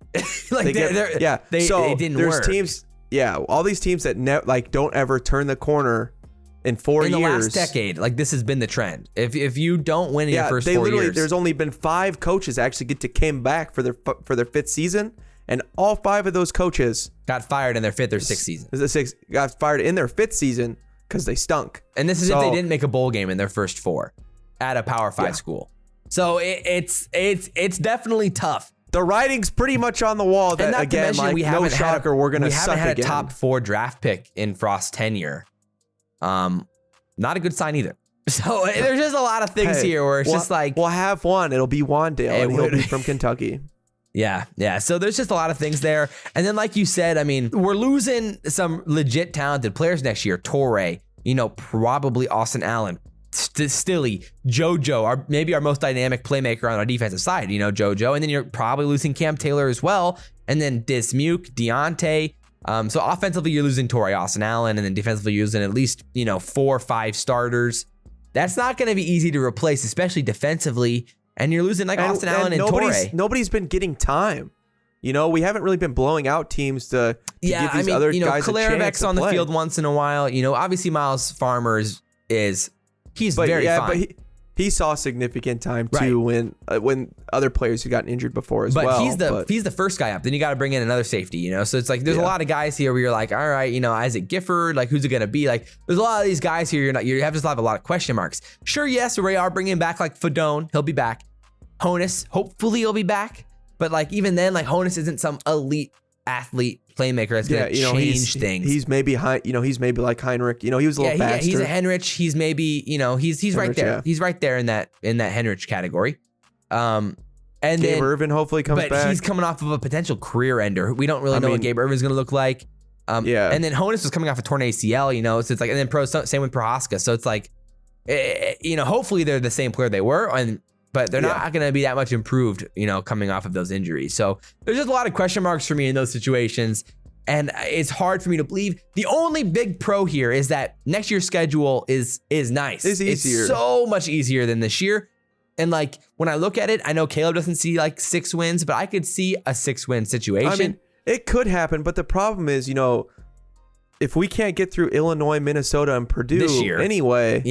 Like they didn't work. Teams, all these teams that don't ever turn the corner in 4 years. In the last decade, like this has been the trend. If you don't win in your first 4 years, there's only been 5 coaches actually came back for their 5th season, and all 5 of those coaches got fired in their 5th or 6th season. Got fired in their 5th season because they stunk. And this is if they didn't make a bowl game in their first 4 at a Power 5 school. So it's definitely tough. The writing's pretty much on the wall. That again, like no shocker, we're gonna suck again. We haven't had a top 4 draft pick in Frost's tenure. Not a good sign either. So there's just a lot of things here where it's just like we'll have one. It'll be Wandale, and he'll be from Kentucky. Yeah. So there's just a lot of things there. And then, like you said, I mean, we're losing some legit talented players next year. Torrey, probably Austin Allen, Stilly, JoJo, maybe our most dynamic playmaker on our defensive side, JoJo. And then you're probably losing Cam Taylor as well. And then Dismuke, Deontay. So offensively, you're losing Torrey, Austin Allen, and then defensively, you're losing at least, 4 or 5 starters. That's not going to be easy to replace, especially defensively. And you're losing Austin Allen and Torrey. Nobody's been getting time. We haven't really been blowing out teams to give these other guys a chance to on play. The field once in a while. Obviously Miles Farmer he's very fine. But he saw significant time too when other players who gotten injured before as well. But he's the first guy up. Then you got to bring in another safety. So it's like there's a lot of guys here where you're like, all right, Isaac Gifford, like who's it gonna be? Like there's a lot of these guys here. You have a lot of question marks. Sure, yes, we are bringing back like Fadone. He'll be back. Honus, hopefully he'll be back. But like even then, like Honus isn't some elite athlete playmaker that's gonna change things. He's maybe he's maybe like Heinrich. He was a little faster. He's a Henrich. He's maybe he's Henrich, right there. Yeah. He's right there in that Henrich category. And Gabe then Irvin hopefully comes back. But he's coming off of a potential career ender. We don't really know what Gabe Irvin's gonna look like. And then Honus was coming off a torn ACL. So it's like, and then same with Prohaska. So it's like, hopefully they're the same player they were, but they're not going to be that much improved, coming off of those injuries. So there's just a lot of question marks for me in those situations. And it's hard for me to believe. The only big pro here is that next year's schedule is nice. It's easier. It's so much easier than this year. And like, when I look at it, I know Caleb doesn't see like 6 wins, but I could see a 6-win situation. I mean, it could happen, but the problem is, if we can't get through Illinois, Minnesota, and Purdue this year anyway.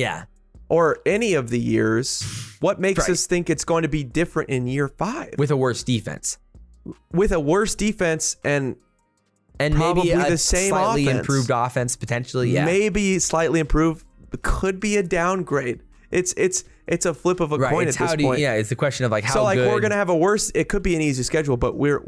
Or any of the years, what makes us think it's going to be different in year 5? With a worse defense. With a worse defense and maybe the same slightly offense. Improved offense, potentially, Maybe slightly improved, could be a downgrade. It's a flip of a coin at this point. It's the question of like how so like good. We're going to have a worse, it could be an easy schedule, but we're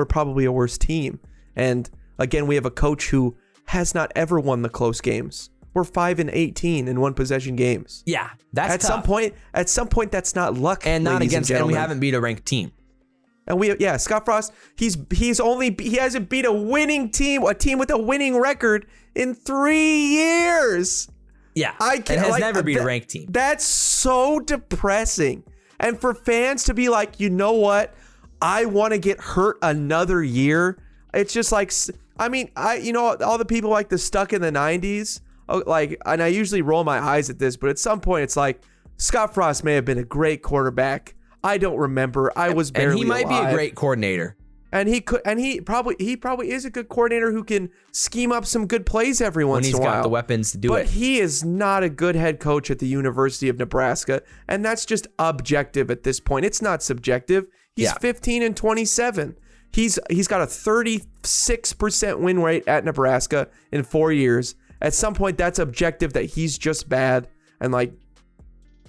probably a worse team. And again, we have a coach who has not ever won the close games. We're 5-18 in 1-possession games. Yeah, that's tough. At some point, that's not luck, and not against. And we haven't beat a ranked team. And Scott Frost, he hasn't beat a winning team, a team with a winning record in 3 years. Yeah, and has never beat a ranked team. That's so depressing. And for fans to be like, you know what, I want to get hurt another year. It's just like, I mean, all the people like the stuck in the 90s. And I usually roll my eyes at this, but at some point it's like Scott Frost may have been a great quarterback. I don't remember. I was barely alive. And he might be a great coordinator. And he probably is a good coordinator who can scheme up some good plays every once in a while. When he's got the weapons to do it. But he is not a good head coach at the University of Nebraska, and that's just objective at this point. It's not subjective. He's 15-27. He's got a 36% win rate at Nebraska in 4 years. At some point, that's objective that he's just bad. And like,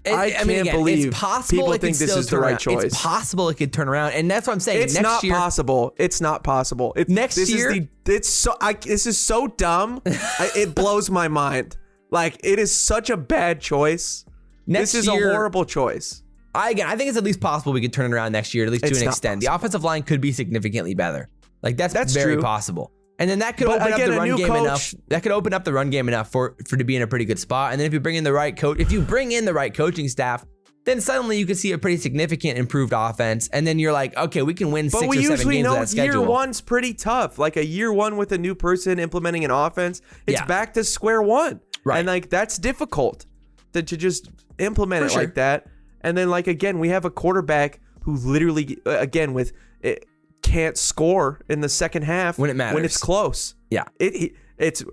I can't believe it's possible people think this is the right choice. It's possible it could turn around, and that's what I'm saying. It's not possible. It's not possible. This is so dumb. It blows my mind. Like, it is such a bad choice. This is a horrible choice. I think it's at least possible we could turn it around next year, at least to an extent. The offensive line could be significantly better. Like that's very true. possible. And then that could open up the run game enough. That could open up the run game enough for to be in a pretty good spot. And then if you bring in the right coach, if you bring in the right coaching staff, then suddenly you could see a pretty significant improved offense. And then you're like, okay, we can win 6 or 7 games of that schedule. But we usually know year one's pretty tough. Like a year one with a new person implementing an offense, it's back to square one. Right. And like that's difficult to just implement it like that. And then like, again, we have a quarterback who literally, again, with it, can't score in the second half when it matters, when it's close. Yeah. It's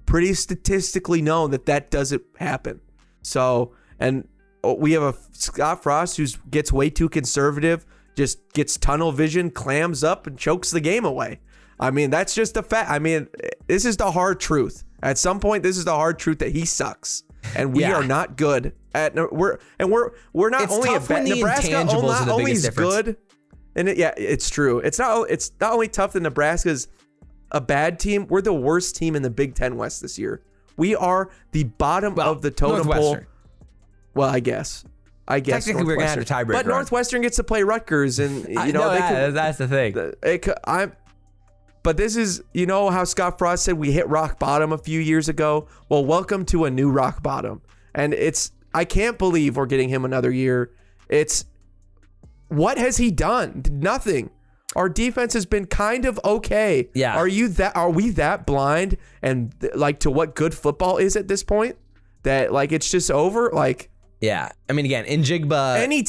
pretty statistically known that doesn't happen. So, and we have a Scott Frost who gets way too conservative, just gets tunnel vision, clams up, and chokes the game away. I mean, that's just a fact. I mean, this is the hard truth. At some point, this is the hard truth that he sucks, and we are not good at. We're not it's only tough when the Nebraska intangibles not only is difference. good, and it's true. It's not only tough that Nebraska's a bad team. We're the worst team in the Big Ten West this year. We are the bottom of the totem pole. Well, I guess. Technically, we're gonna have to tiebreak. But Northwestern gets to play Rutgers, and that's the thing. But this is, how Scott Frost said we hit rock bottom a few years ago. Well, welcome to a new rock bottom, and I can't believe we're getting him another year. What has he done? Nothing. Our defense has been kind of okay. Yeah. Are we that blind and like to what good football is at this point that like it's just over? Like, yeah. I mean, again, Njigba, any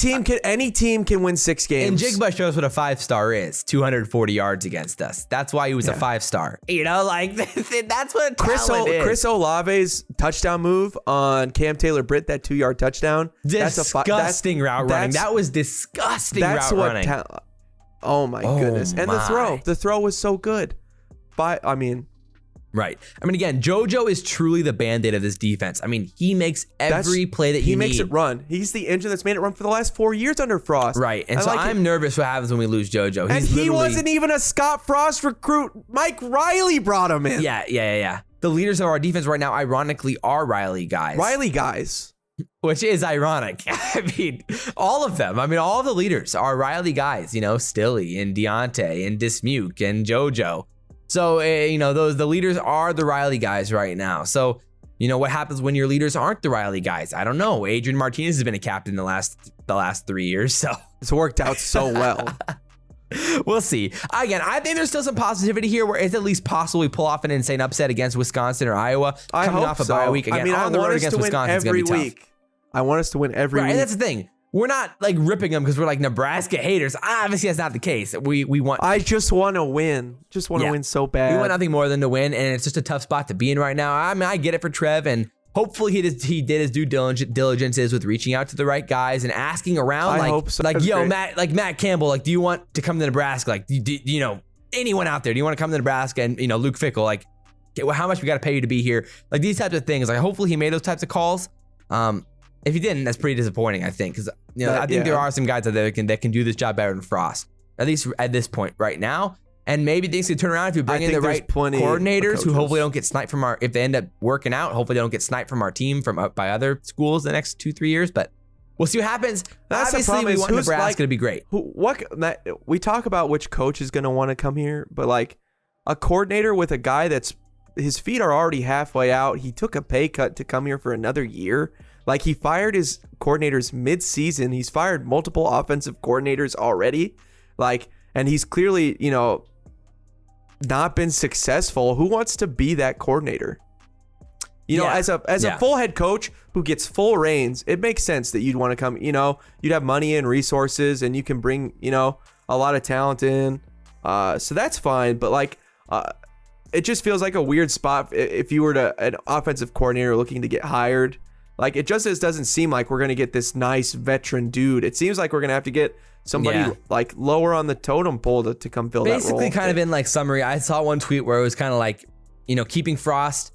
team can win 6 games. Njigba shows what a 5-star is. 240 yards against us. That's why he was a 5-star. Like that's what talent is. Chris Olave's touchdown move on Cam Taylor Britt, that 2-yard touchdown. Disgusting route running. That was disgusting route running. Oh my goodness. And the throw was so good. Right. I mean, again, JoJo is truly the Band-Aid of this defense. I mean, he makes every play that he makes it run. He's the engine that's made it run for the last 4 years under Frost. Right. And so I'm nervous what happens when we lose JoJo. He wasn't even a Scott Frost recruit. Mike Riley brought him in. Yeah. The leaders of our defense right now, ironically, are Riley guys. Which is ironic. I mean, all of them. I mean, all the leaders are Riley guys, Stilly and Deontay and Dismuke and JoJo. So, the leaders are the Riley guys right now. So, what happens when your leaders aren't the Riley guys? I don't know. Adrian Martinez has been a captain the last 3 years. So it's worked out so well. We'll see. Again, I think there's still some positivity here where it's at least possible we pull off an insane upset against Wisconsin or Iowa coming off a bye week. Again, on the road against Wisconsin is going to be tough. I want us to win every week. And that's the thing. We're not like ripping them because we're like Nebraska haters. Obviously, that's not the case. We want. I just want to win. Just want to win so bad. We want nothing more than to win, and it's just a tough spot to be in right now. I mean, I get it for Trev, and hopefully he did his due diligences with reaching out to the right guys and asking around. I hope so. Like, yo, Matt Campbell, like, do you want to come to Nebraska? Like, anyone out there? Do you want to come to Nebraska? And Luke Fickell, like, how much we got to pay you to be here? Like these types of things. Like, hopefully he made those types of calls. If he didn't, that's pretty disappointing, I think, because I think there are some guys out there that can do this job better than Frost, at least at this point right now. And maybe things can turn around if you bring in the right coordinators who hopefully don't get sniped from if they end up working out, hopefully they don't get sniped from our team by other schools the next 2-3 years. But we'll see what happens. Obviously, we want Nebraska to be great. We talk about which coach is going to want to come here, but like a coordinator with a guy that's his feet are already halfway out. He took a pay cut to come here for another year. Like he fired his coordinators mid-season. He's fired multiple offensive coordinators already. Like, and he's clearly, not been successful. Who wants to be that coordinator? As a full head coach who gets full reins, it makes sense that you'd want to come, you'd have money and resources and you can bring, a lot of talent in. So that's fine. But like, it just feels like a weird spot if you were an offensive coordinator looking to get hired. Like, it just doesn't seem like we're going to get this nice veteran dude. It seems like we're going to have to get somebody like lower on the totem pole to come fill that role. Basically, kind of in like summary, I saw one tweet where it was kind of like, keeping Frost,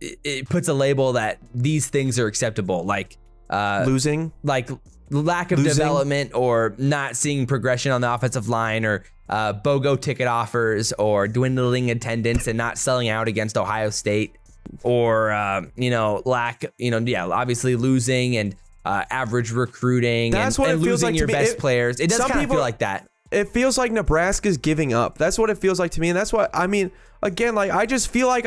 it puts a label that these things are acceptable. Like losing, like lack of development or not seeing progression on the offensive line or BOGO ticket offers or dwindling attendance and not selling out against Ohio State. Or, obviously losing and average recruiting and losing your best players. It does kind of feel like that. it feels like Nebraska's giving up. That's what it feels like to me. And that's what, I mean, again, like, I just feel like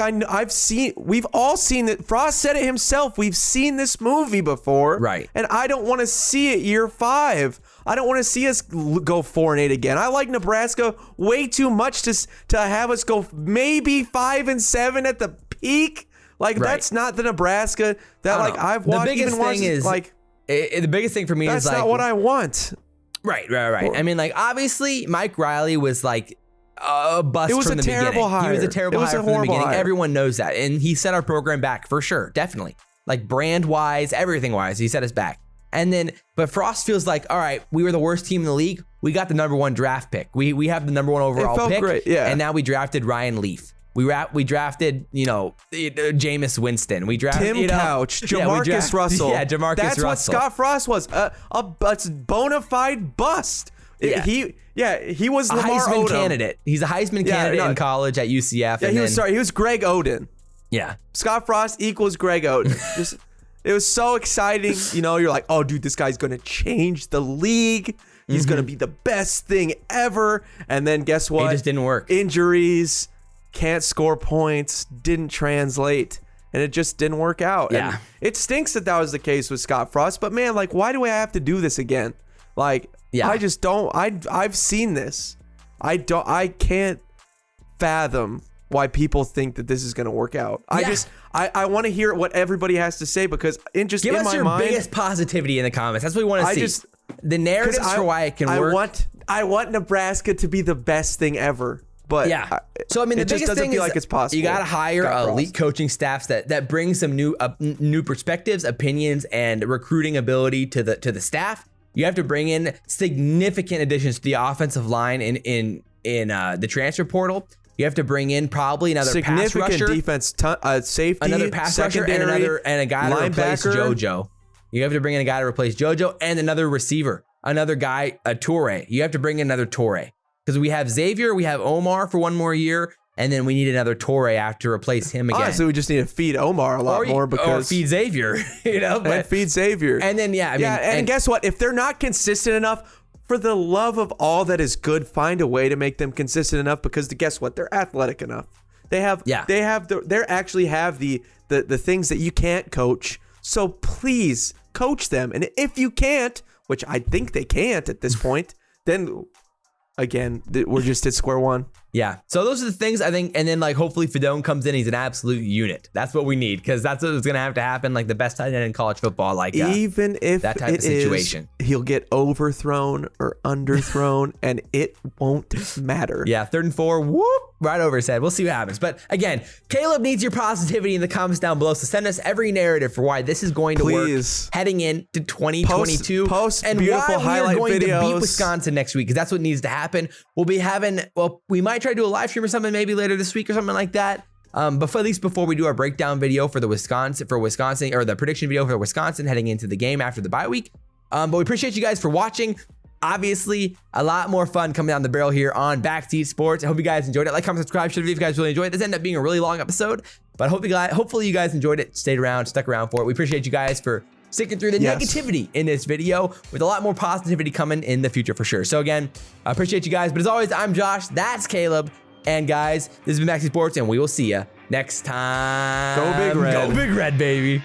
we've all seen it. Frost said it himself. We've seen this movie before. Right. And I don't want to see it year 5. I don't want to see us go 4-8 again. I like Nebraska way too much to have us go maybe 5-7 at the peak. Like, that's not the Nebraska that, like, I've watched. The biggest thing is, like, the biggest thing for me is, like, that's not what I want. Right. I mean, like, obviously, Mike Riley was, like, a bust from the beginning. Hire. He was a terrible hire from the beginning. Hire. Everyone knows that. And he set our program back for sure. Definitely. Like, brand-wise, everything-wise, he set us back. And then, but Frost feels like, all right, we were the worst team in the league. We got the #1 draft pick. We have the #1 overall pick. Great, yeah. And now we drafted Ryan Leaf. We drafted, Jameis Winston. We drafted Tim Couch, Jamarcus Russell. Yeah, Jamarcus Russell. That's what Scott Frost was. A bona fide bust. Yeah. He was a Lamar Heisman Odom. candidate. He's a Heisman candidate in college at UCF. Yeah, he was Greg Oden. Yeah. Scott Frost equals Greg Oden. It was so exciting. You're like, oh, dude, this guy's going to change the league. He's going to be the best thing ever. And then guess what? It just didn't work. Injuries, can't score points, didn't translate. And it just didn't work out. Yeah. And it stinks that was the case with Scott Frost. But, man, like, why do I have to do this again? Like, I just don't. I've seen this. I can't fathom why people think that this is going to work out. I want to hear what everybody has to say, because Give in us my your mind, biggest positivity in the comments. That's what we want to see. The narratives for why it can work. I want Nebraska to be the best thing ever. But so I mean, the it just biggest doesn't thing feel is like it's possible. You got to hire elite coaching staffs that bring some new perspectives, opinions, and recruiting ability to the staff. You have to bring in significant additions to the offensive line in the transfer portal. You have to bring in probably another pass rusher, defense, safety, another pass rusher, and a guy to replace JoJo. You have to bring in a guy to replace JoJo and another receiver, another guy, a Torre. You have to bring in another Torre, because we have Xavier, we have Omar for one more year, and then we need another Torre after to replace him again. Honestly, we just need to feed Omar a lot more, or feed Xavier, and feed Xavier. And then and guess what? If they're not consistent enough, for the love of all that is good, find a way to make them consistent enough, because guess what? They're athletic enough. They actually have the things that you can't coach. So please coach them. And if you can't, which I think they can't at this point, then again, we're just at square one. Yeah. So those are the things I think. And then, like, hopefully Fedone comes in. He's an absolute unit. That's what we need, because that's what's going to have to happen. Like, the best tight end in college football. Like, even if that type of situation, he'll get overthrown or underthrown, and it won't matter. Yeah. 3rd and 4. Whoop. Right over his head. We'll see what happens. But again, Caleb needs your positivity in the comments down below. So send us every narrative for why this is going to work heading into 2022. Post and beautiful why highlight we are going videos. to beat Wisconsin next week, because that's what needs to happen. We might try to do a live stream or something maybe later this week or something like that. But at least before we do our breakdown video for Wisconsin, or the prediction video for Wisconsin heading into the game after the bye week. But we appreciate you guys for watching. Obviously, a lot more fun coming down the barrel here on Backseat Sports. I hope you guys enjoyed it. Like, comment, subscribe, share the video if you guys really enjoyed it. This ended up being a really long episode, but hopefully you guys enjoyed it, stuck around for it. We appreciate you guys for sticking through the negativity in this video, with a lot more positivity coming in the future for sure. So again, I appreciate you guys. But as always, I'm Josh. That's Caleb. And guys, this has been Backseat Sports, and we will see you next time. Go Big Red. Go Big Red, baby.